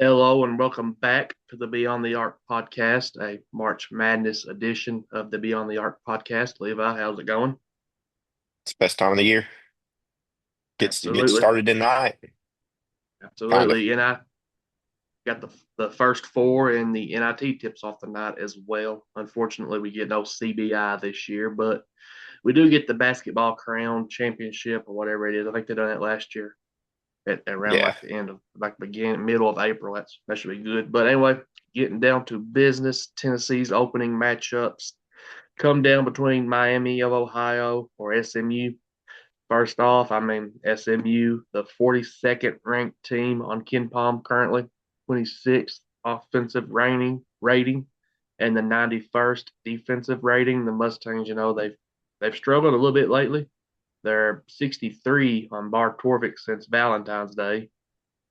Hello and welcome back to the Beyond the Arc podcast, a March Madness edition of the Beyond the Arc podcast. Levi, how's it going? It's the best time of the year. Gets Absolutely, started tonight, kind of. absolutely. And I got the first four in the NIT tips off the night as well. Unfortunately, we get no CBI this year, but we do get the basketball crown championship or whatever it is. I think they done that last year at around Yeah. like the end of like begin middle of April. That should be good. But anyway, getting down to business, Tennessee's opening matchups come down between Miami of Ohio or SMU. First off, SMU, the 42nd ranked team on KenPom currently, 26th offensive rating, and the 91st defensive rating. The Mustangs, they've struggled a little bit lately. They're 63 on Bar Torvik since Valentine's Day,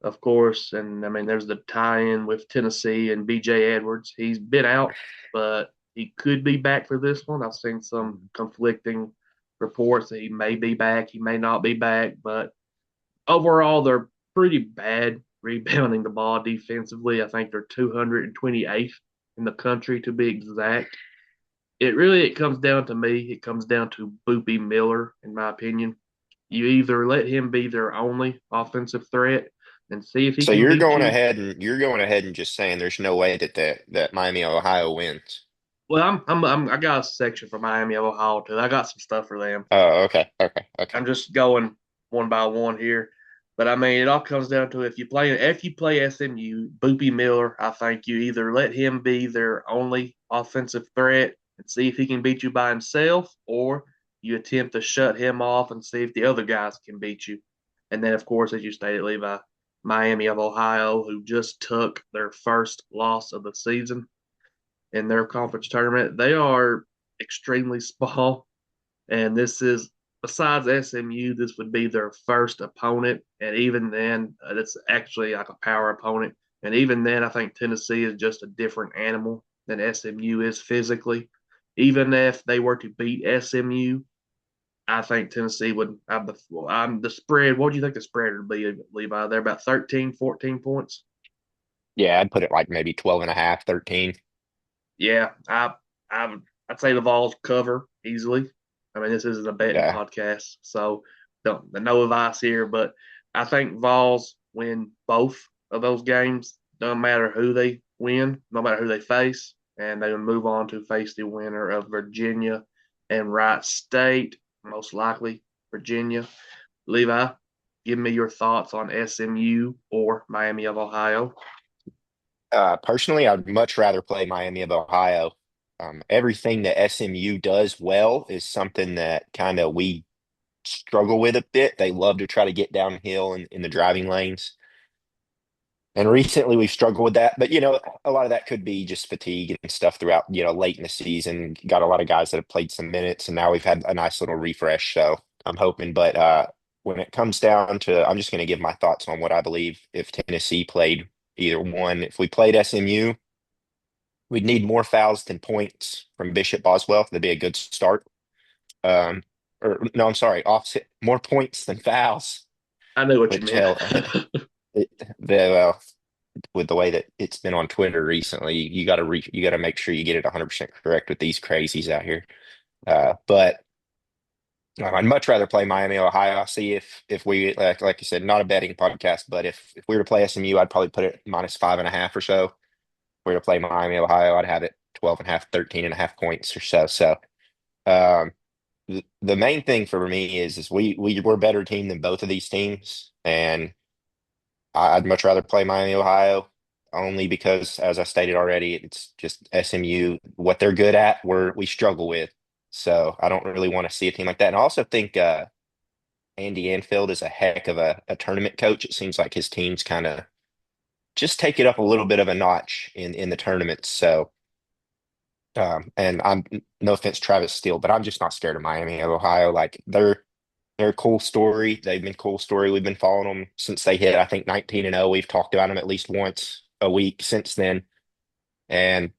of course. And there's the tie-in with Tennessee and BJ Edwards. He's been out, but he could be back for this one. I've seen some conflicting reports that he may be back, he may not be back, but overall, they're pretty bad rebounding the ball defensively. I think they're 228th in the country to be exact. It comes down to me. It comes down to Boopy Miller, in my opinion. You either let him be their only offensive threat and see if he So can you're beat going you. ahead and you're going ahead and just saying there's no way that Miami, Ohio wins. Well, I got a section for Miami of Ohio too. I got some stuff for them. Oh, okay, okay, okay. I'm just going one by one here. But it all comes down to if you play SMU, Boopy Miller, I think you either let him be their only offensive threat and see if he can beat you by himself, or you attempt to shut him off and see if the other guys can beat you. And then, of course, as you stated, Levi, Miami of Ohio, who just took their first loss of the season in their conference tournament, they are extremely small, and this is besides SMU, this would be their first opponent, and even then, it's actually like a power opponent. And even then, I think Tennessee is just a different animal than SMU is physically. Even if they were to beat SMU, I think Tennessee would have the spread. What do you think the spread would be, Levi? They're about 13, 14 points. Yeah, I'd put it like maybe 12 and a half, 13. Yeah, I I'd say the Vols cover easily. This isn't a betting Yeah. podcast, so don't no advice here. But I think Vols win both of those games. Doesn't matter who they win, no matter who they face, and they will move on to face the winner of Virginia and Wright State, most likely Virginia. Levi, give me your thoughts on SMU or Miami of Ohio. Personally, I'd much rather play Miami of Ohio. Everything that SMU does well is something that kind of we struggle with a bit. They love to try to get downhill in the driving lanes. And recently we've struggled with that, but a lot of that could be just fatigue and stuff throughout, late in the season. Got a lot of guys that have played some minutes and now we've had a nice little refresh. So I'm hoping, but when it comes down to, I'm just going to give my thoughts on what I believe if Tennessee played either one. If we played SMU, we'd need more fouls than points from Bishop Boswell. That'd be a good start. Um, or no, I'm sorry, offset more points than fouls, I knew what you which meant. hell, it, the with the way that it's been on Twitter recently, you got to make sure you get it 100% correct with these crazies out here. But I'd much rather play Miami, Ohio. See if we like you said, not a betting podcast, but if we were to play SMU, I'd probably put it minus 5.5 or so. If we were to play Miami, Ohio, I'd have it 12 and a half, 13 and a half points or so. So um, the main thing for me is we're a better team than both of these teams, and I'd much rather play Miami, Ohio, only because, as I stated already, it's just SMU. What they're good at, we struggle with. So I don't really want to see a team like that. And I also think Andy Anfield is a heck of a tournament coach. It seems like his teams kind of just take it up a little bit of a notch in the tournaments. So, and I'm no offense, Travis Steele, but I'm just not scared of Miami of Ohio. Like they're a cool story. They've been a cool story. We've been following them since they hit, I think, 19-0. We've talked about them at least once a week since then. And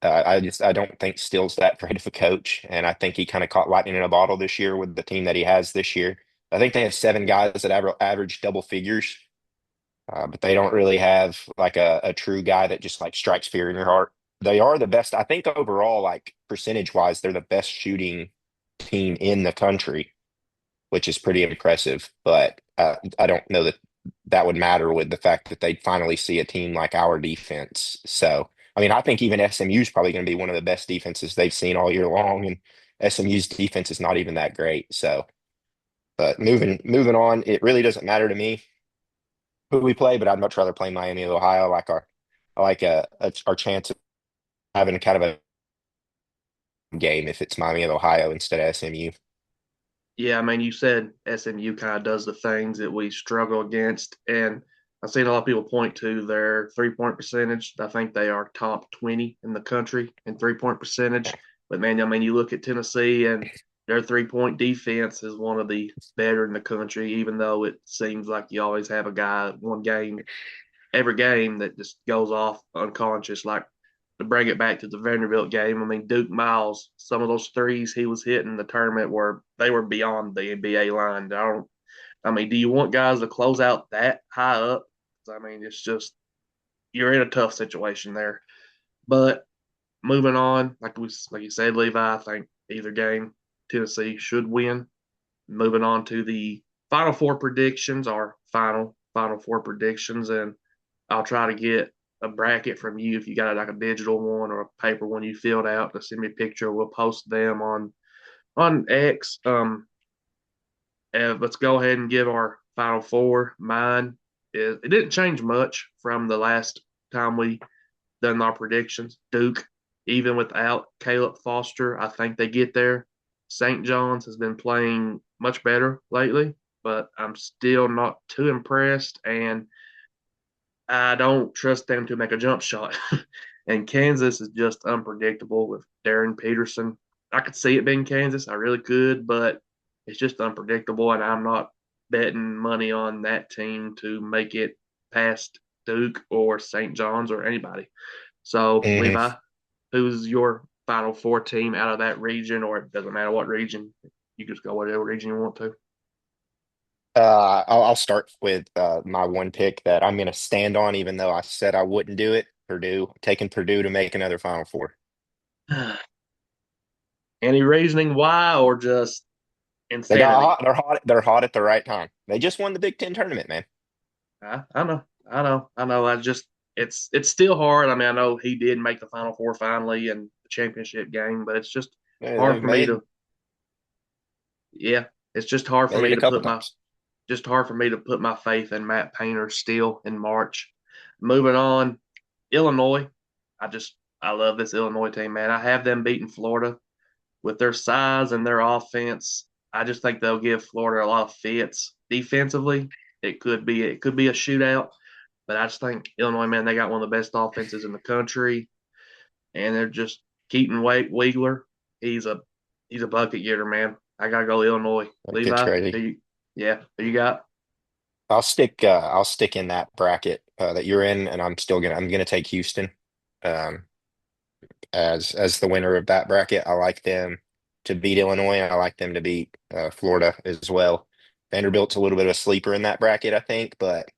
I don't think Steele's that great of a coach. And I think he kind of caught lightning in a bottle this year with the team that he has this year. I think they have seven guys that average double figures. But they don't really have like a true guy that just like strikes fear in your heart. They are the best, I think overall, like percentage wise, they're the best shooting team in the country, which is pretty impressive. But I don't know that that would matter with the fact that they'd finally see a team like our defense. So, I mean, I think even SMU is probably going to be one of the best defenses they've seen all year long, and SMU's defense is not even that great. So, but moving on, it really doesn't matter to me who we play, but I'd much rather play Miami of Ohio. I like our chance of having kind of a game if it's Miami of Ohio instead of SMU. Yeah, I mean, you said SMU kind of does the things that we struggle against, and I've seen a lot of people point to their 3-point percentage. I think they are top 20 in the country in 3-point percentage. But man, I mean, you look at Tennessee and their 3-point defense is one of the better in the country, even though it seems like you always have a guy one game every game that just goes off unconscious. Like to bring it back to the Vanderbilt game, I mean, Duke Miles, some of those threes he was hitting in the tournament were beyond the NBA line. I mean, do you want guys to close out that high up? I mean, it's just you're in a tough situation there. But moving on, like you said, Levi, I think either game Tennessee should win. Moving on to the final four predictions, our final four predictions, and I'll try to get a bracket from you if you got like a digital one or a paper one you filled out to send me a picture. We'll post them on X. Let's go ahead and give our final four. Mine is it didn't change much from the last time we done our predictions. Duke, even without Caleb Foster, I think they get there. St. John's has been playing much better lately, but I'm still not too impressed. And I don't trust them to make a jump shot. And Kansas is just unpredictable with Darren Peterson. I could see it being Kansas. I really could, but it's just unpredictable. And I'm not betting money on that team to make it past Duke or St. John's or anybody. So, hmm Levi, who's your final four team out of that region, or it doesn't matter what region? You just go whatever region you want to. I'll start with my one pick that I'm going to stand on, even though I said I wouldn't do it. Purdue, taking Purdue to make another Final Four. Any reasoning why, or just They got insanity? hot. They're hot. They're hot at the right time. They just won the Big Ten tournament, man. I know, I know. I just it's still hard. I mean, I know he did make the Final Four finally and the championship game, but it's just They hard for me made to. Yeah, it's just hard for made it me a to couple put my times. just hard for me to put my faith in Matt Painter still in March. Moving on, Illinois. I just I love this Illinois team, man. I have them beating Florida with their size and their offense. I just think they'll give Florida a lot of fits defensively. It could be a shootout, but I just think Illinois, man, they got one of the best offenses in the country, and they're just Keaton Wiegler. He's a he's a bucket getter, man. I gotta go Illinois. That kid's Levi, crazy. who you got? I'll stick in that bracket that you're in, and I'm gonna take Houston um, as the winner of that bracket. I like them to beat Illinois. I like them to beat Florida as well. Vanderbilt's a little bit of a sleeper in that bracket, I think, but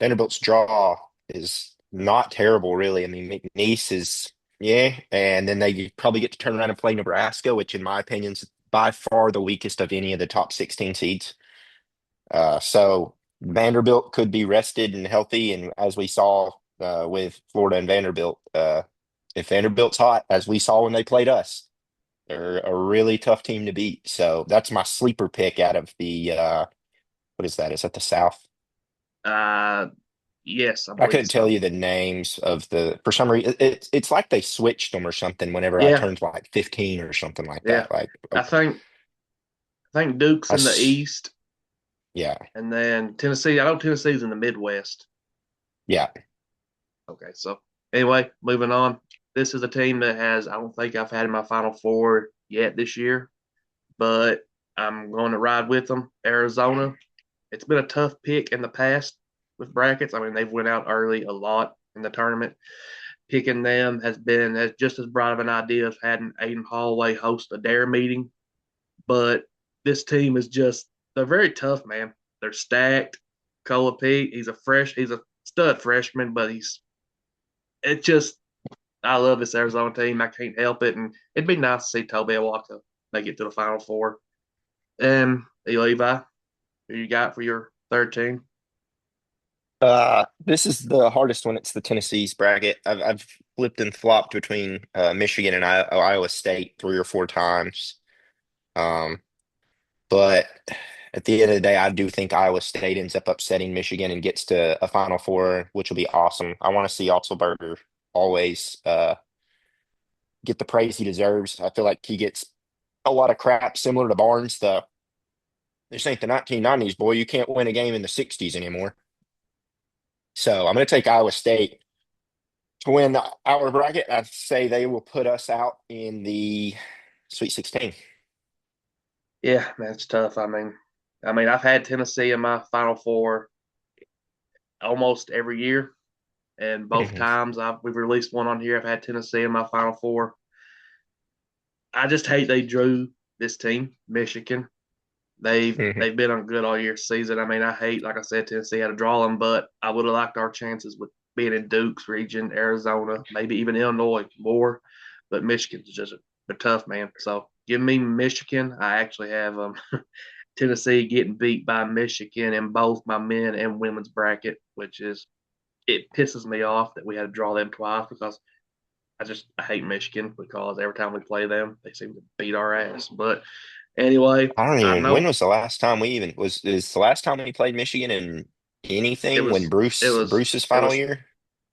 Vanderbilt's draw is not terrible, really. I mean, McNeese is, yeah, and then they probably get to turn around and play Nebraska, which, in my opinion, is by far the weakest of any of the top 16 seeds. So Vanderbilt could be rested and healthy, and as we saw with Florida and Vanderbilt, if Vanderbilt's hot, as we saw when they played us, they're a really tough team to beat. So that's my sleeper pick out of the what is that? Is that the South? Uh, yes, I I believe couldn't tell so. you the names of the for some reason it's like they switched them or something whenever I Yeah, turned like 15 or something like yeah. that. Like I think Duke's I in the s- East, yeah, and then Tennessee. I know Tennessee's in the Midwest. yeah. Okay, so anyway, moving on. This is a team that has, I don't think I've had in my Final Four yet this year, but I'm going to ride with them. Arizona. It's been a tough pick in the past with brackets. I mean, they've went out early a lot in the tournament. Picking them has been as just as bright of an idea as having Aiden Holloway host a dare meeting. But this team is just they're very tough, man. They're stacked. Kola Pete, he's stud freshman, but it just I love this Arizona team. I can't help it, and it'd be nice to see Toby Walker make it to the Final Four. And hey, Levi, who you got for your third team? This is the hardest one. It's the Tennessee's bracket. I've flipped and flopped between Michigan and Iowa State 3 or 4 times. Um, but at the end of the day, I do think Iowa State ends up upsetting Michigan and gets to a Final Four, which will be awesome. I want to see Otzelberger always get the praise he deserves. I feel like he gets a lot of crap similar to Barnes. This ain't the 1990s, boy. You can't win a game in the 60s anymore. So I'm going to take Iowa State to win our bracket. I say they will put us out in the Sweet 16. Yeah, that's tough. I mean, I've had Tennessee in my Final Four almost every year, and both Hmm. times we've released one on here. I've had Tennessee in my Final Four. I just hate they drew this team, Michigan. Hmm. They've been on good all year season. I mean, I hate, like I said, Tennessee had to draw them, but I would have liked our chances with being in Duke's region, Arizona, maybe even Illinois more. But Michigan's just a tough man. So give me Michigan. I actually have Tennessee getting beat by Michigan in both my men and women's bracket, which is it pisses me off that we had to draw them twice because I hate Michigan because every time we play them, they seem to beat our ass. But anyway, I don't I even. When know was the last time we even was? Is the last time we played Michigan in it anything when was it was Bruce's it final was year?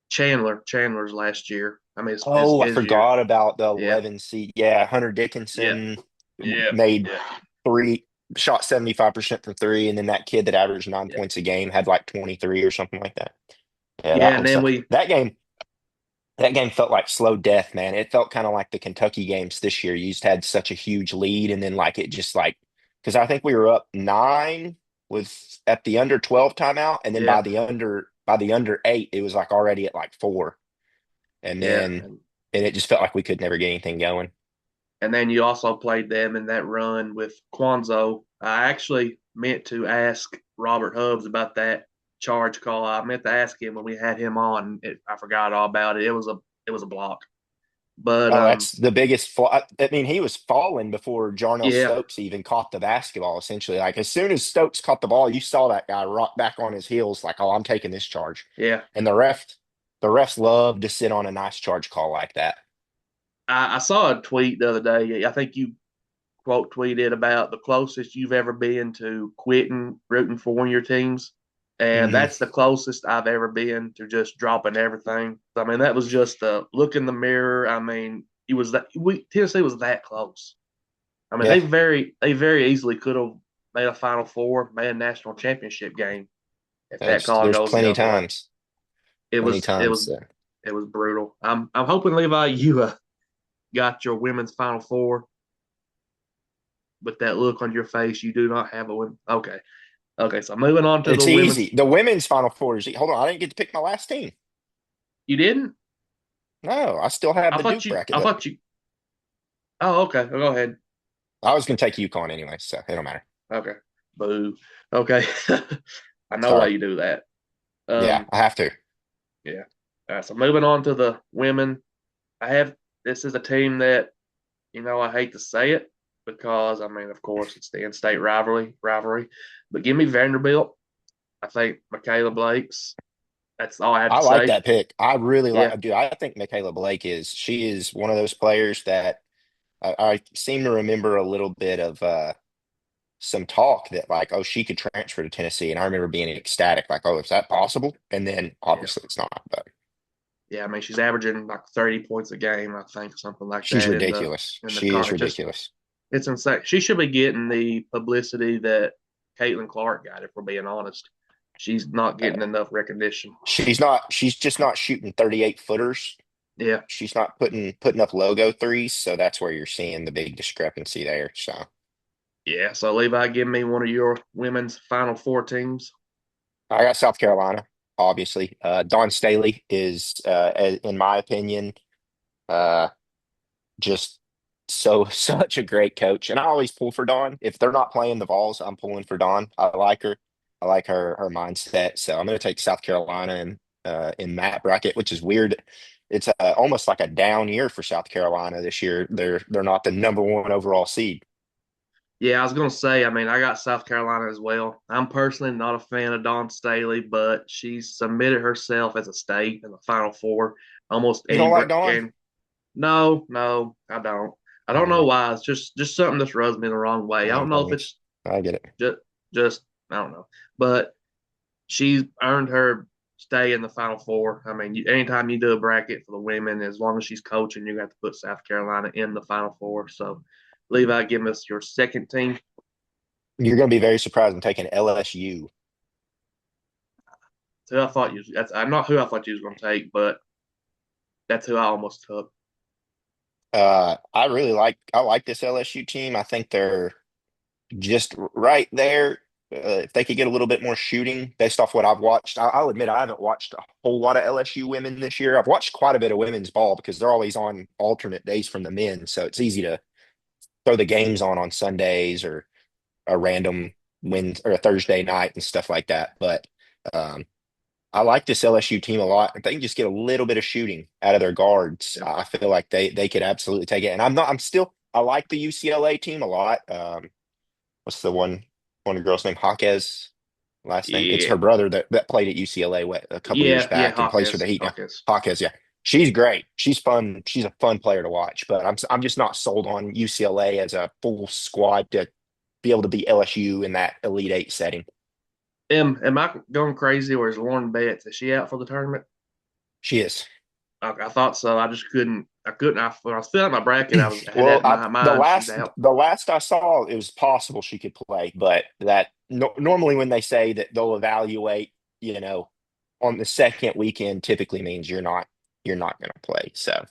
Chandler's last year. I mean, it's Oh, I his year. forgot about the Yeah, 11 seed. Yeah, Hunter yeah, Dickinson yeah, made yeah, three, shot 75% from three, and then that kid that averaged nine yeah, points a game had like 23 or something like that. Yeah, yeah. that And was then tough. we, That game felt like slow death, man. It felt kind of like the Kentucky games this year. You just had such a huge lead, and then like it just like because I think we were up nine with at the under 12 timeout, and then yeah, by the under eight, it was like already at like four, and yeah, then and it just felt like we could never get anything going. and then you also played them in that run with Quanzo. I actually meant to ask Robert Hubbs about that charge call. I meant to ask him when we had him on. I forgot all about it. It was a block, but Oh, that's the biggest flaw. I mean, he was falling before Jarnell yeah, Stokes even caught the basketball, essentially. Like, as soon as Stokes caught the ball, you saw that guy rock back on his heels, like, oh, I'm taking this charge. yeah. And the refs love to sit on a nice charge call like that. I saw a tweet the other day. I think you quote tweeted about the closest you've ever been to quitting rooting for one of your teams. And Hmm. that's the closest I've ever been to just dropping everything. I mean, that was just a look in the mirror. I mean, it was that Tennessee was that close. I mean, Yeah, they very easily could have made a Final Four, made a national championship game if that call there's goes the plenty other way. times, It plenty was it times. was it was brutal. I'm hoping Levi you got your women's Final Four with that look on your face. You do not have a win. Okay. Okay, so moving on to the It's women's. easy. The women's Final Four is, hold on, I didn't get to pick my last team. You didn't? No, I still have I the thought Duke you. bracket I up. thought you. Oh, okay. Well, go ahead. I was going to take UConn anyway, so it don't matter. Okay. Boo. Okay. I know why Sorry. you do that. Yeah, Um. I have to. Yeah. All right. So moving on to the women. I have. This is a team that I hate to say it because I mean, of course, it's the in-state rivalry. But give me Vanderbilt. I think Michaela Blake's. That's all I have I to like say. that pick. I really Yeah. like, dude. I think Michaela Blake she is one of those players that I seem to remember a little bit of some talk that like, oh, she could transfer to Tennessee, and I remember being ecstatic, like, oh, is that possible? And then Yeah. obviously it's not, but Yeah, I mean she's averaging like 30 points a game, I think, something like she's that in the ridiculous. in the She car. is ridiculous. It's insane. She should be getting the publicity that Caitlin Clark got, if we're being honest. She's not Uh, getting enough recognition. she's just not shooting 38 footers. Yeah. She's not putting up logo threes, so that's where you're seeing the big discrepancy there. So Yeah. So Levi, give me one of your women's final four teams. I got South Carolina, obviously. Dawn Staley is, in my opinion, uh, just such a great coach. And I always pull for Dawn. If they're not playing the Vols, I'm pulling for Dawn. I like her. I like her mindset. So I'm going to take South Carolina in that bracket, which is weird. It's almost like a down year for South Carolina this year. They're not the number one overall seed. Yeah, I was gonna say, I mean, I got South Carolina as well. I'm personally not a fan of Dawn Staley, but she submitted herself as a state in the Final Four almost You don't any like Dawn? game. No, no, I don't. I don't know Uh, why. It's just something that rubs me the wrong way. I no don't know if thanks. it's I get it. just just I don't know, but she's earned her stay in the Final Four. I mean, anytime you do a bracket for the women, as long as she's coaching, you have to put South Carolina in the Final Four. So, Levi, give us your second team. You're going to be very surprised. I'm taking LSU. Who I thought you. That's I'm not who I thought you was going to take, but that's who I almost took. I like this LSU team. I think they're just right there. If they could get a little bit more shooting based off what I've watched, I'll admit I haven't watched a whole lot of LSU women this year. I've watched quite a bit of women's ball because they're always on alternate days from the men, so it's easy to throw the games on Sundays or a random Wednesday or a Thursday night and stuff like that. But um, I like this LSU team a lot. If they can just get a little bit of shooting out of their guards, Yeah. I feel like they could absolutely take it. And I like the UCLA team a lot. What's the one of the girls named Hawkes last name? It's Yeah, her brother that played at UCLA a couple years yeah. back and plays for Hawkes, the Heat now. Hawkes. Hawkes, yeah. She's great. She's fun. She's a fun player to watch, but I'm just not sold on UCLA as a full squad to be able to beat LSU in that Elite Eight setting. Am I going crazy, or is Lauren Betts? Is she out for the tournament? She is. I thought so. I just couldn't. I couldn't. When I was filling out my bracket, I had Well, that in my the mind. She's last out. the last I saw, it was possible she could play, but that no, normally when they say that they'll evaluate, you know, on the second weekend, typically means you're not going to play. So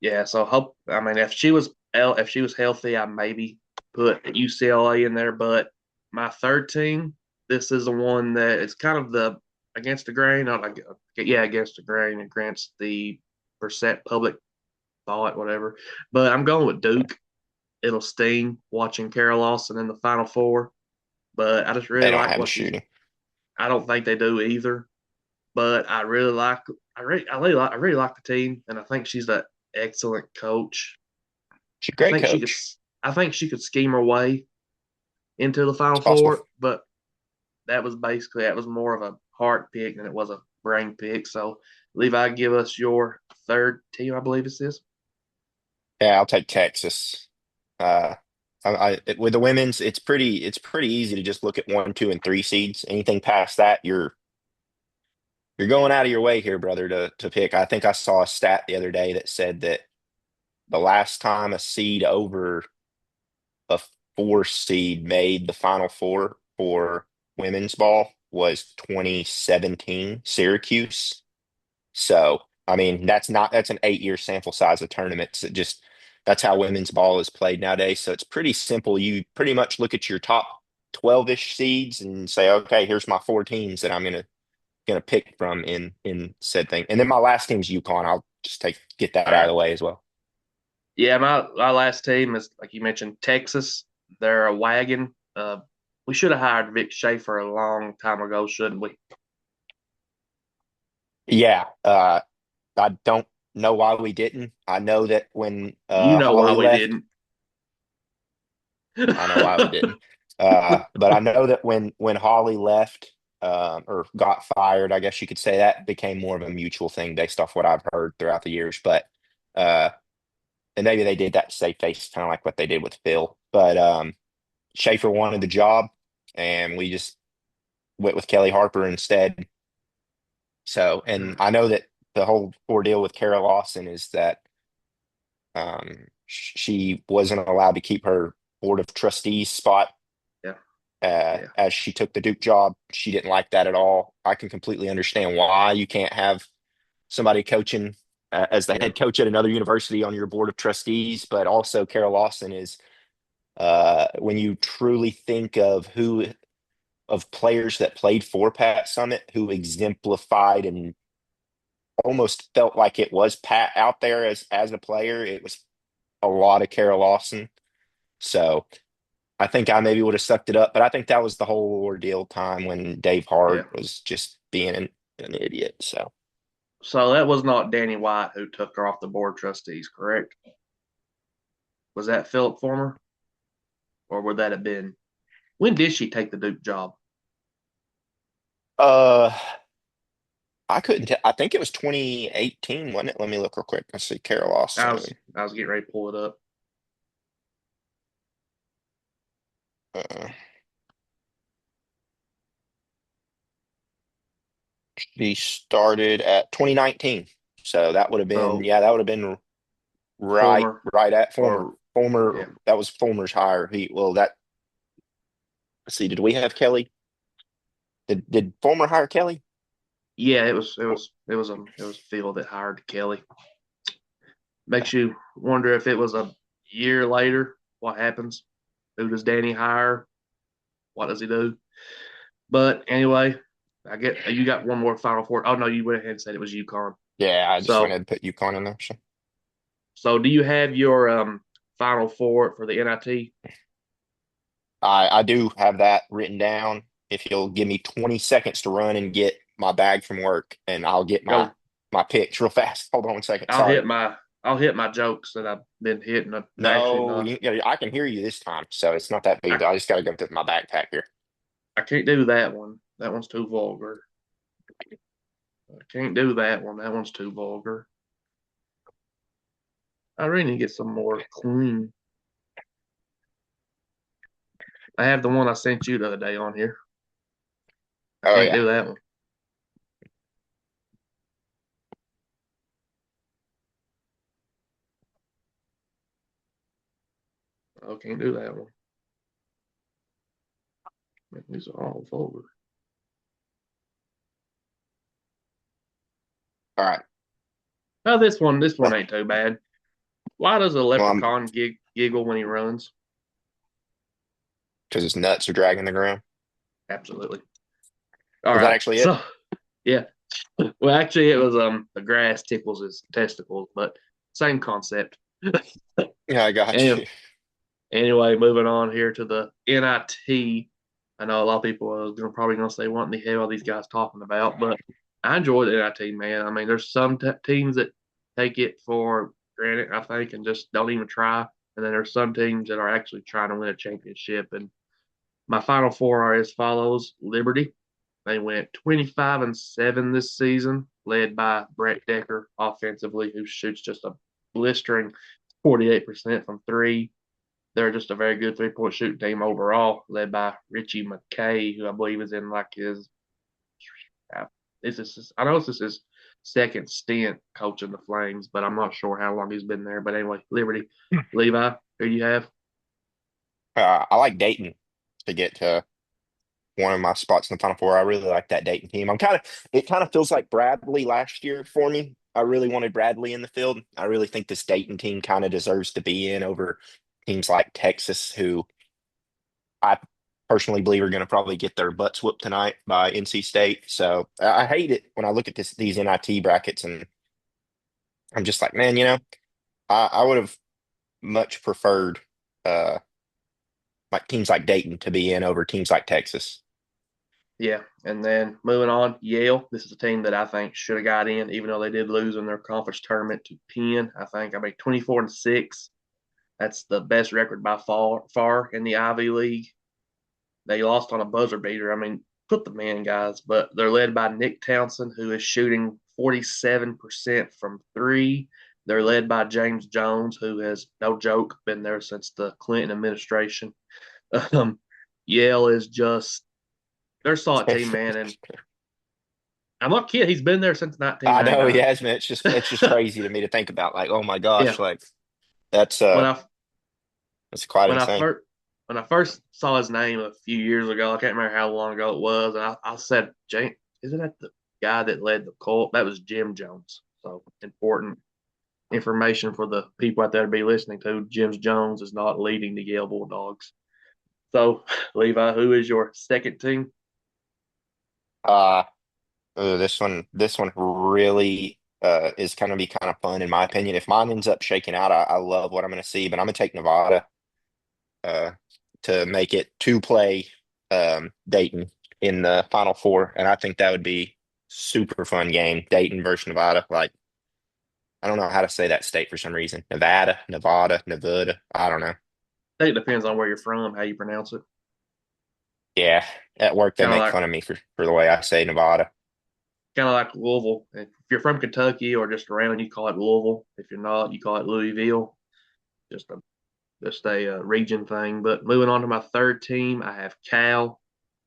Yeah. So hope. I mean, if she was healthy, I maybe put UCLA in there. But my third team, this is the one that it's kind of the against the grain. Not like yeah, against the grain, against the percent public thought, whatever. But I'm going with Duke. It'll sting watching Carol Lawson in the Final Four. But I just they really don't like have the what she's. shooting. I don't think they do either. But I really like. I really like the team, and I think she's an excellent coach. She's a I great think she could. coach. I think she could scheme her way into the Final It's possible. Four. But that was more of a heart pick than it was a brain pick. So Levi, give us your third team. I believe it's this. Yeah, I'll take Texas. Uh, with the women's, it's pretty easy to just look at one, two, and three seeds. Anything past that, you're going out of your way here, brother, to pick. I think I saw a stat the other day that said that the last time a seed over a four seed made the final four for women's ball was 2017 Syracuse. So, I mean, that's an 8 year sample size of tournaments. That's how women's ball is played nowadays. So it's pretty simple. You pretty much look at your top 12-ish seeds and say, okay, here's my four teams that I'm gonna pick from in said thing. And then my last team's UConn. I'll just get that All out of right. the way as well. Yeah, my last team is like you mentioned, Texas. They're a wagon. We should have hired Vic Schaefer a long time ago, shouldn't we? Yeah, I don't know why we didn't. I know that when You know why Holly we left, didn't. I know why we didn't. But I know that when Holly left or got fired, I guess you could say that became more of a mutual thing based off what I've heard throughout the years. But uh, and maybe they did that to save face, kind of like what they did with Phil. But Schaefer wanted the job, and we just went with Kelly Harper instead. So, and I know that the whole ordeal with Kara Lawson is that she wasn't allowed to keep her board of trustees spot Yeah, yeah, as she took the Duke job. She didn't like that at all. I can completely understand why you can't have somebody coaching as the yeah, head coach at another university on your board of trustees, but also Kara Lawson is when you truly think of who of players that played for Pat Summit who exemplified and almost felt like it was Pat out there as a player. It was a lot of Kara Lawson. So I think I maybe would have sucked it up, but I think that was the whole ordeal time when Dave Yeah. Hart was just being an idiot. So So that was not Danny White who took her off the board of trustees, correct? Was that Philip Former, or would that have been? When did she take the Duke job? uh I couldn't tell. I think it was 2018, wasn't it? Let me look real quick. Let's see. Carol I was Austin. I was getting ready to pull it up. Uh, she started at 2019. So that would have been, So yeah, that would have been right, Former right at or former, yeah, that was Fulmer's hire. Well, let's see, did we have Kelly? Did Fulmer hire Kelly? yeah. It was Phil that hired Kelly. Makes you wonder if it was a year later, what happens? Who does Danny hire? What does he do? But anyway, I get you got one more Final Four. Oh no, you went ahead and said it was UConn. Yeah, I just went So ahead and put UConn in there. So. so do you have your Final Four for the NIT? I do have that written down. If you'll give me 20 seconds to run and get my bag from work, and I'll get my Go. my picks real fast. Hold on one second. I'll Sorry. hit my I'll hit my jokes that I've been hitting. Actually, No, not. I can hear you this time, so it's not that big of a I deal. I just got to go to my backpack here. I can't do that one. That one's too vulgar. I can't do that one. That one's too vulgar. I really need to get some more clean. I have the one I sent you the other day on here. I Oh can't yeah. do that one. I can't do that one. These are all vulgar. All right. Oh, this one ain't too bad. Why does a Well, I'm leprechaun giggle when he runs? because his nuts are dragging the ground. Absolutely. All Was that right. actually it? So yeah. Well, actually, it was the grass tickles his testicles, but same concept. Yeah, I got Anyway, you. anyway, moving on here to the NIT. I know a lot of people are probably going to say, "What in the hell are these guys talking about?" But I enjoy the NIT, man. I mean, there's some teams that take it for granted, I think, and just don't even try. And then there's some teams that are actually trying to win a championship. And my final four are as follows: Liberty. They went 25-7 this season, led by Brett Decker offensively, who shoots just a blistering 48% from three. They're just a very good 3-point shooting team overall, led by Richie McKay, who I believe is in like his. I know this is his second stint coaching the Flames, but I'm not sure how long he's been there. But anyway, Liberty, Levi, who do you have? I like Dayton to get to one of my spots in the Final Four. I really like that Dayton team. It kind of feels like Bradley last year for me. I really wanted Bradley in the field. I really think this Dayton team kind of deserves to be in over teams like Texas, who I personally believe are going to probably get their butts whooped tonight by NC State. So I hate it when I look at these NIT brackets, and I'm just like, man, I would have much preferred uh like teams like Dayton to be in over teams like Texas. Yeah, and then moving on, Yale. This is a team that I think should have got in, even though they did lose in their conference tournament to Penn. I mean 24-6. That's the best record by far in the Ivy League. They lost on a buzzer beater. I mean, put them in, guys. But they're led by Nick Townsend, who is shooting 47% from three. They're led by James Jones, who has, no joke, been there since the Clinton administration. Um, Yale is just, they're a solid team, man. And I'm not kidding. He's been there since I know he 1999. has, man. It's just crazy to me to think about. Like, oh my gosh, Yeah. like that's When I that's quite when I insane. first when I first saw his name a few years ago, I can't remember how long ago it was, and I said, "Jane, isn't that the guy that led the cult?" That was Jim Jones. So important information for the people out there to be listening to. Jim Jones is not leading the Yale Bulldogs. So, Levi, who is your second team? Uh, this one really is going to be kind of fun in my opinion. If mine ends up shaking out, I love what I'm going to see, but I'm going to take Nevada uh to make it to play Dayton in the Final Four, and I think that would be super fun game. Dayton versus Nevada. Like I don't know how to say that state for some reason. Nevada, Nevada, Nevada. I don't know. I think it depends on where you're from, how you pronounce it. Yeah, at work they Kind of make like fun of me for the way I say Nevada. kind of like Louisville. If you're from Kentucky or just around, you call it Louisville. If you're not, you call it Louisville. Just a region thing. But moving on to my third team, I have Cal.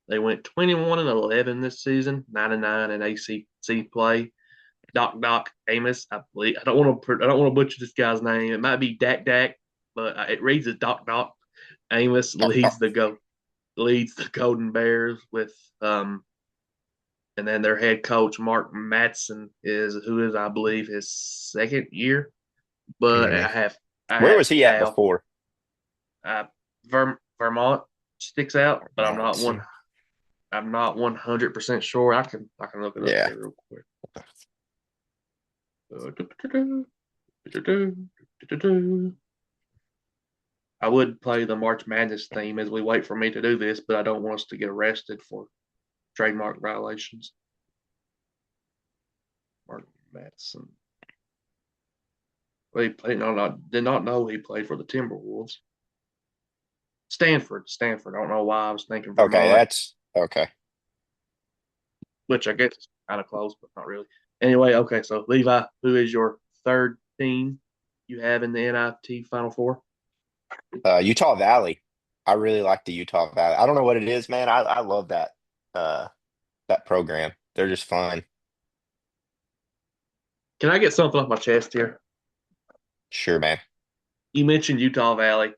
They went 21-11 this season, 9-9 in ACC play. Doc Amos, I believe. I don't want to butcher this guy's name. It might be Dak, but it reads as Doc Amos leads the Golden Bears with and then their head coach Mark Matson is I believe his second year. But Mhm. I Where have was he at Cal. before? Vermont sticks out, but Monson. I'm not 100% sure. I can look it up Yeah. here real quick. I would play the March Madness theme as we wait for me to do this, but I don't want us to get arrested for trademark violations. Mark Madsen. Well, he played. No, not did not know he played for the Timberwolves. Stanford. I don't know why I was thinking Okay, Vermont, that's okay. which I guess is kind of close, but not really. Anyway, okay. So Levi, who is your third team you have in the NIT Final Four? Utah Valley. I really like the Utah Valley. I don't know what it is, man. I love uh that program. They're just fun. Can I get something off my chest here? Sure, man. You mentioned Utah Valley.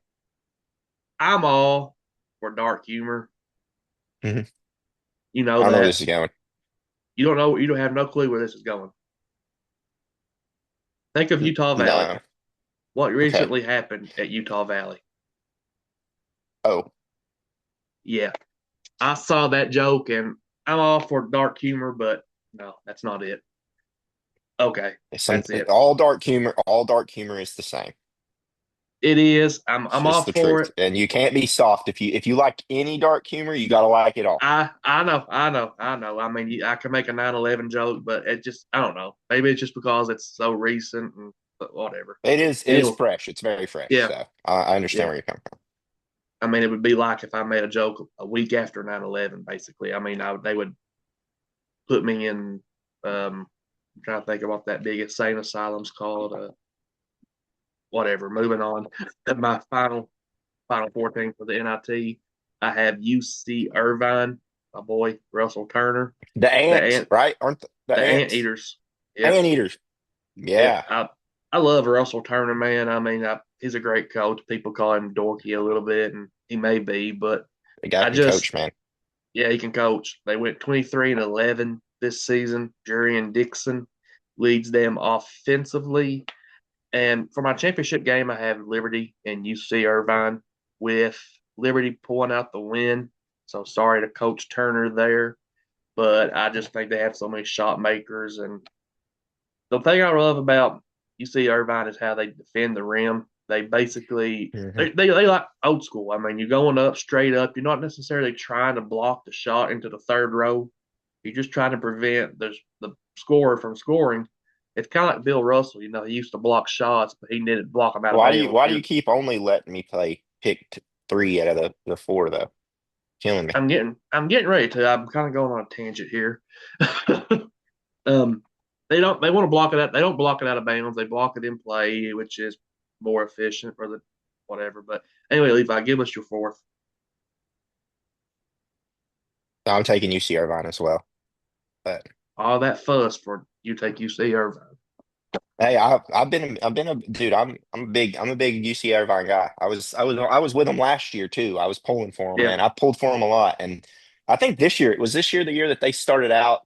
I'm all for dark humor. Hmm. You know I don't know where that. this is going. You don't have no clue where this is going. Think of Utah Valley. No. What Okay. recently happened at Utah Valley? Oh, Yeah, I saw that joke and I'm all for dark humor, but no, that's not it. Okay, some that's it. all dark humor is the same. It is. It's I'm all just the for truth. it. And you can't be soft if you like any dark humor, you gotta like it all. I know. I mean, I can make a 9/11 joke, but it just I don't know. Maybe it's just because it's so recent and but whatever. It is Anyway, fresh. It's very fresh. yeah, So I understand yeah. where you're coming from. I mean, it would be like if I made a joke a week after 9/11. Basically. I mean, they would put me in. I'm trying to think of what that big insane asylum's called. Whatever. Moving on. My final 14 for the NIT. I have UC Irvine, my boy Russell Turner, The the ants, ant right? The the ants? Anteaters. Yep, Anteaters. yep. Yeah. I love Russell Turner, man. I mean, he's a great coach. People call him dorky a little bit, and he may be, but The guy I can coach, just man. yeah, he can coach. They went 23-11 this season. Jurian Dixon leads them offensively. And for my championship game, I have Liberty and UC Irvine with Liberty pulling out the win. So sorry to Coach Turner there, but I just think they have so many shot makers. And the thing I love about UC Irvine is how they defend the rim. They basically Hmm. they like old school. I mean, you're going up straight up. You're not necessarily trying to block the shot into the third row. You're just trying to prevent the scorer from scoring. It's kind of like Bill Russell. You know, he used to block shots, but he didn't block them out of bounds. Why do you keep only letting me play three out of the four though? Killing me. I'm getting ready to. I'm kind of going on a tangent here. um, they want to block it out. They don't block it out of bounds. They block it in play, which is more efficient for the whatever. But anyway, Levi, give us your fourth. I'm taking UC Irvine as well. But All that fuss for you take UC Irvine. hey, I've been a dude. I'm a big UC Irvine guy. I was with them last year too. I was pulling for them, Yeah, man. I pulled for them a lot, and I think this year the year that they started out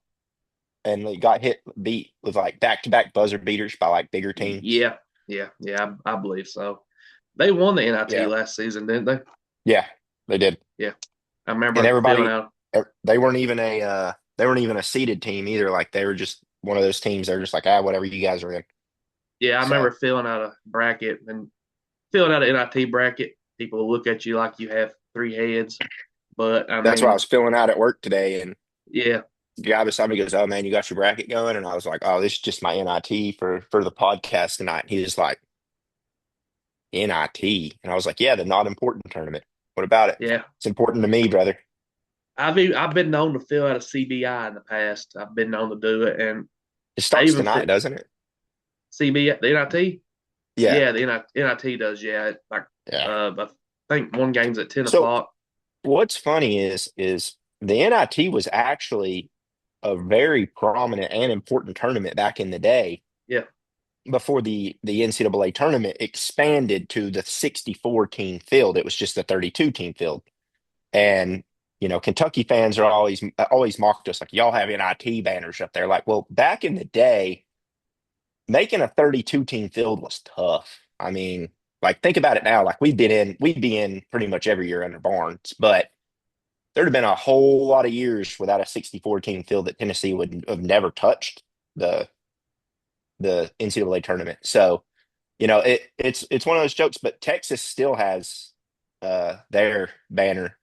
and they got beat with like back to back buzzer beaters by like bigger teams. yeah, yeah. I believe so. They won the NIT Yeah, last season, didn't they? yeah, they did. Yeah, I And remember filling everybody, out. they weren't even a seeded team either. Like they were just one of those teams. They're just like whatever you guys are in. Yeah, I So remember filling out a bracket and filling out an NIT bracket. People will look at you like you have three heads. But I That's why I mean, was filling out at work today, and yeah, the guy beside me goes, "Oh man, you got your bracket going?" And I was like, "Oh, this is just my NIT for the podcast tonight." And he was like, "NIT," and I was like, "Yeah, the not important tournament. What about it? yeah. It's important to me, brother." I've been known to fill out a CBI in the past. I've been known to do it, and It I starts even tonight, doesn't it? CBI the NIT. Yeah, Yeah, the NIT does. Yeah, like yeah. I think one game's at 10 So o'clock. what's funny is the NIT was actually a very prominent and important tournament back in the day Yeah, before the NCAA tournament expanded to the 64 team field. It was just a 32 team field. And Kentucky fans are always mocked us like y'all have NIT banners up there. Like, well, back in the day, making a 32 team field was tough. I mean, like think about it now. Like we'd be in pretty much every year under Barnes, but there'd have been a whole lot of years without a 64 team field that Tennessee would have never touched the the NCAA tournament. So, it's one of those jokes, but Texas still has their banner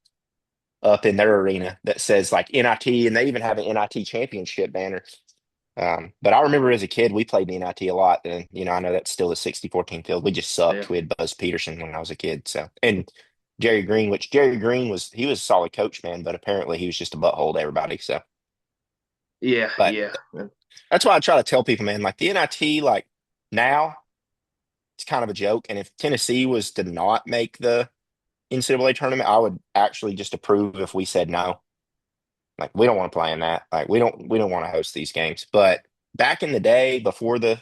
up in their arena that says like NIT, and they even have an NIT championship banner. But I remember as a kid, we played NIT a lot, and I know that's still a 60-14 field. We just yeah, sucked. We had Buzz Peterson when I was a kid, so and Jerry Green, which Jerry Green was a solid coach, man, but apparently he was just a butthole to everybody. So, yeah, but yeah. that's why I try to tell people, man, like the NIT, like now it's kind of a joke, and if Tennessee was to not make the NCAA tournament, I would actually just approve if we said no. Like we don't want to play in that. Like we don't want to host these games. But back in the day, before the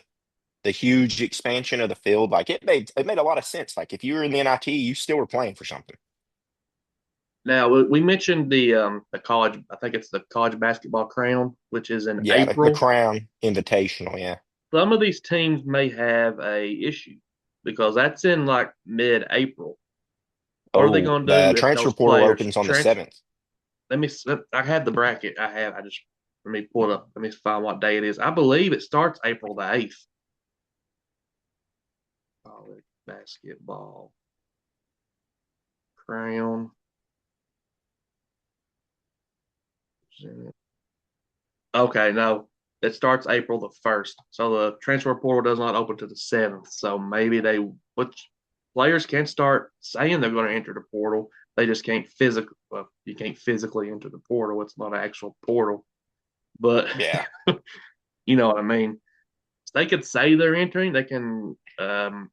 huge expansion of the field, like it made a lot of sense. Like if you were in the NIT, you still were playing for something. Now we mentioned the college. I think it's the college basketball crown, which is in Yeah, the April. Crown Invitational. Yeah. Some of these teams may have a issue because that's in like mid-April. What are they Oh, going to the do if transfer those portal players opens on the transfer? 7th. Let me. I have the bracket. I just let me pull it up. Let me find what day it is. I believe it starts April the 8th. College basketball crown. Okay, no, it starts April the 1st. So the transfer portal does not open to the 7th. So maybe which players can start saying they're going to enter the portal. They just can't physically, well, you can't physically enter the portal. It's not an actual portal, but Yeah. you know what I mean. They could say they're entering, they can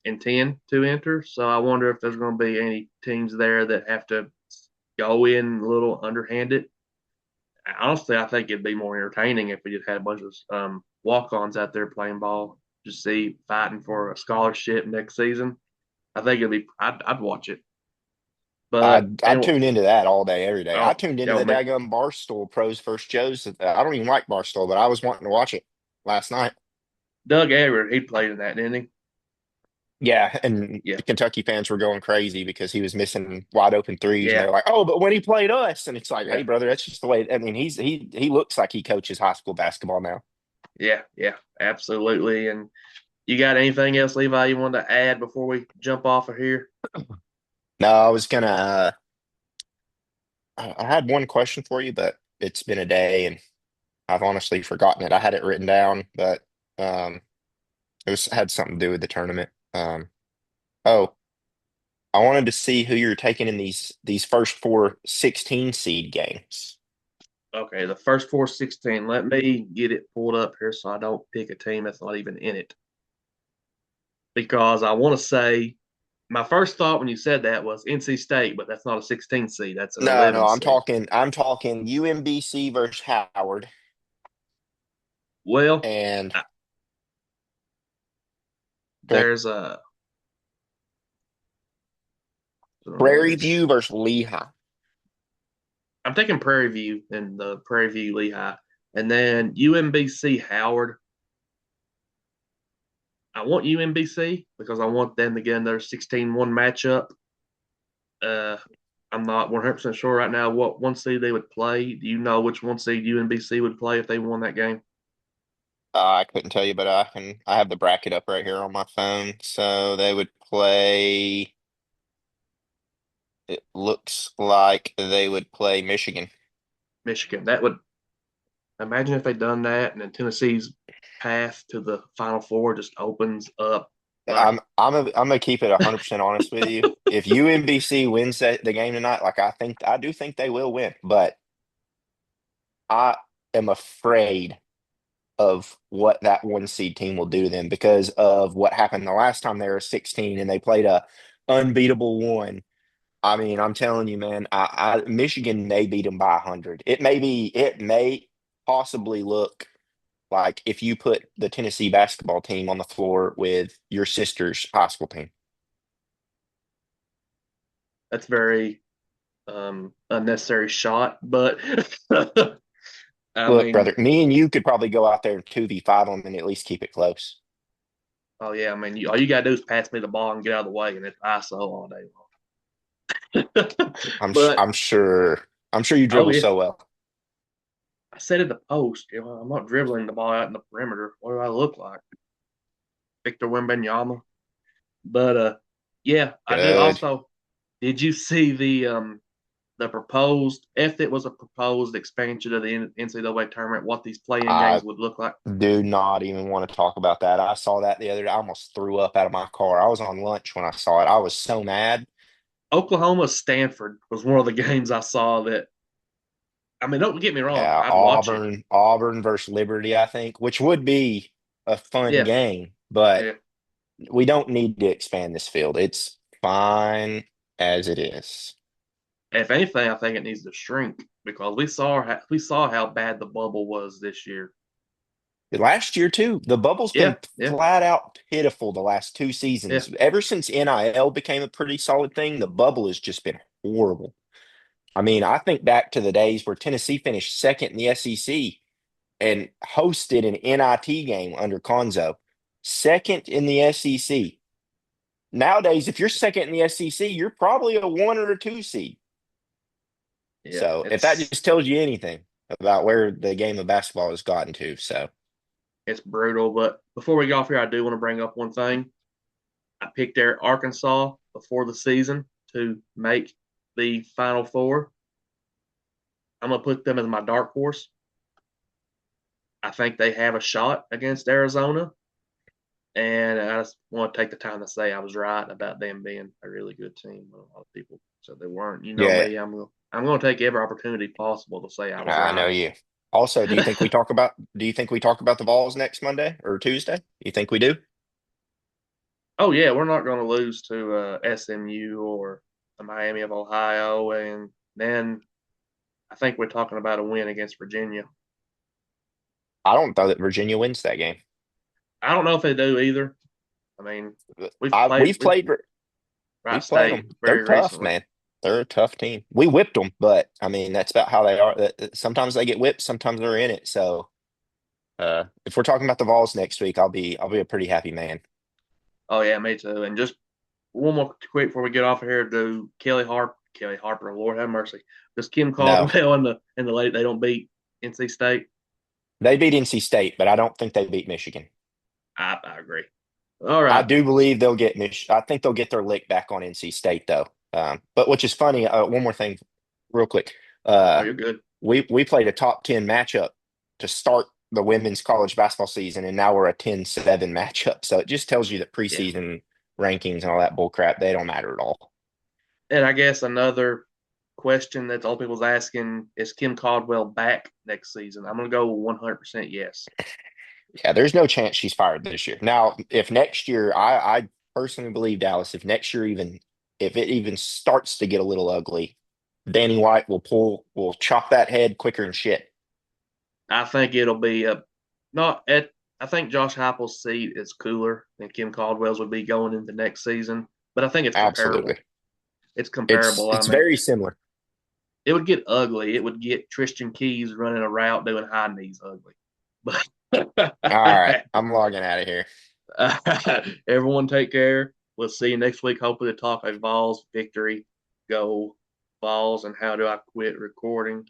intend to enter. So I wonder if there's going to be any teams there that have to go in a little underhanded. Honestly, I think it'd be more entertaining if we just had a bunch of walk-ons out there playing ball, just see fighting for a scholarship next season. I think it'd be. I'd watch it. But I'd anyway, tune into that all day, every day. I oh, tuned into yo, the me, daggum Barstool Pros First Joes. I don't even like Barstool, but I was wanting to watch it last night. Doug Everett, he played in that, didn't he? Yeah, and Yeah, the Kentucky fans were going crazy because he was missing wide open threes, and yeah, they're like, "Oh, but when he played us," and it's like, yeah, "Hey, brother, that's just the way." I mean, he looks like he coaches high school basketball now. yeah, yeah, absolutely. And you got anything else, Levi, you wanted to add before we jump off of here? No, I was gonna. I had one question for you, but it's been a day, and I've honestly forgotten it. I had it written down, but um, it was had something to do with the tournament. Oh, I wanted to see who you're taking in these first four 16 seed games. Okay, the first four 16. Let me get it pulled up here so I don't pick a team that's not even in it. Because I want to say my first thought when you said that was NC State, but that's not a 16 seed. That's an No, 11 no, I'm seed. talking I'm talking UMBC versus Howard Well, and there's a Prairie let's View see. versus Lehigh. I'm taking Prairie View and the Prairie View Lehigh, and then UMBC Howard. I want UMBC because I want them to get another 16-1 matchup. Uh, I'm not 100% sure right now what one seed they would play. Do you know which one seed UMBC would play if they won that game? I couldn't tell you, but I have the bracket up right here on my phone. So they would play It looks like they would play Michigan. Michigan. That would imagine if they'd done that, and then Tennessee's path to the Final Four just opens up. Like, I'm gonna keep it 100% honest with you. If UMBC wins the game tonight, like I do think they will win, but I am afraid of what that one seed team will do to them because of what happened the last time they were 16 and they played a unbeatable one. I mean, I'm telling you, man, Michigan may beat them by 100. It may possibly look like if you put the Tennessee basketball team on the floor with your sister's high school team. that's very unnecessary shot, but I Look, mean, brother, me and you could probably go out there and 2v5 them and at least keep it close. oh yeah, I mean, all you gotta do is pass me the ball and get out of the way, and it's ISO all day long. But I'm sure you oh dribble yeah, so well. I said in the post, I'm not dribbling the ball out in the perimeter. What do I look like, Victor Wembanyama? But yeah, I do. Good. Also, did you see the proposed, if it was a proposed expansion of the NCAA tournament, what these playing I games would look like? do not even want to talk about that. I saw that the other day. I almost threw up out of my car. I was on lunch when I saw it. I was so mad. Oklahoma Stanford was one of the games I saw that. I mean, don't get me wrong, Yeah, I'd watch it. Auburn versus Liberty, I think, which would be a fun Yeah, game, but yeah. we don't need to expand this field. It's fine as it is. If anything, I think it needs to shrink because we saw how bad the bubble was this year. Last year too, the bubble's been Yeah, yeah, flat out pitiful the last two yeah. seasons. Ever since NIL became a pretty solid thing, the bubble has just been horrible. I mean, I think back to the days where Tennessee finished second in the SEC and hosted an NIT game under Conzo. Second in the SEC. Nowadays, if you're second in the SEC, you're probably a one or a two seed. Yeah, So if that just tells you anything about where the game of basketball has gotten to, so it's brutal. But before we get off here, I do want to bring up one thing. I picked their Arkansas before the season to make the Final Four. I'm gonna put them as my dark horse. I think they have a shot against Arizona, and I just want to take the time to say I was right about them being a really good team. A lot of people said they weren't. You know yeah, me, I'm gonna take every opportunity possible to say I was I right. know you. Also, do you think we talk about the Vols next Monday or Tuesday? You think we do? Oh yeah, we're not gonna lose to SMU or the Miami of Ohio, and then I think we're talking about a win against Virginia. I don't know that Virginia wins that game. I don't know if they do either. I mean, we've I played with Wright we've played State them. They're very tough, recently. man. They're a tough team. We whipped them, but I mean that's about how they are. Sometimes they get whipped, sometimes they're in it. So if we're talking about the Vols next week, I'll be a pretty happy man. Oh yeah, me too. And just one more quick before we get off of here, do Kelly Harper, Lord have mercy. Does Kim No, Caldwell and the late they don't beat NC State? they beat NC State, but I don't think they beat Michigan. I agree. All I right. do believe they'll get I think they'll get their lick back on NC State though. But which is funny. One more thing, real quick. Oh, Uh, you're good. we played a top 10 matchup to start the women's college basketball season, and now we're a 10-7 matchup. So it just tells you that Yeah. preseason rankings and all that bull crap, they don't matter at all. And I guess another question that all people's asking is Kim Caldwell back next season? I'm gonna go 100% yes. Yeah, there's no chance she's fired this year. Now, if next year, I personally believe Dallas, if it even starts to get a little ugly, Danny White will chop that head quicker than shit. I think it'll be a not at. I think Josh Heupel's seat is cooler than Kim Caldwell's would be going into next season, but I think it's Absolutely. comparable. It's comparable. I It's mean, very similar. it would get ugly. It would get Tristan Keys running a route doing high knees ugly. But All right, I'm logging out of here. everyone take care. We'll see you next week. Hopefully, to talk a Vols victory. Go Vols, and how do I quit recording?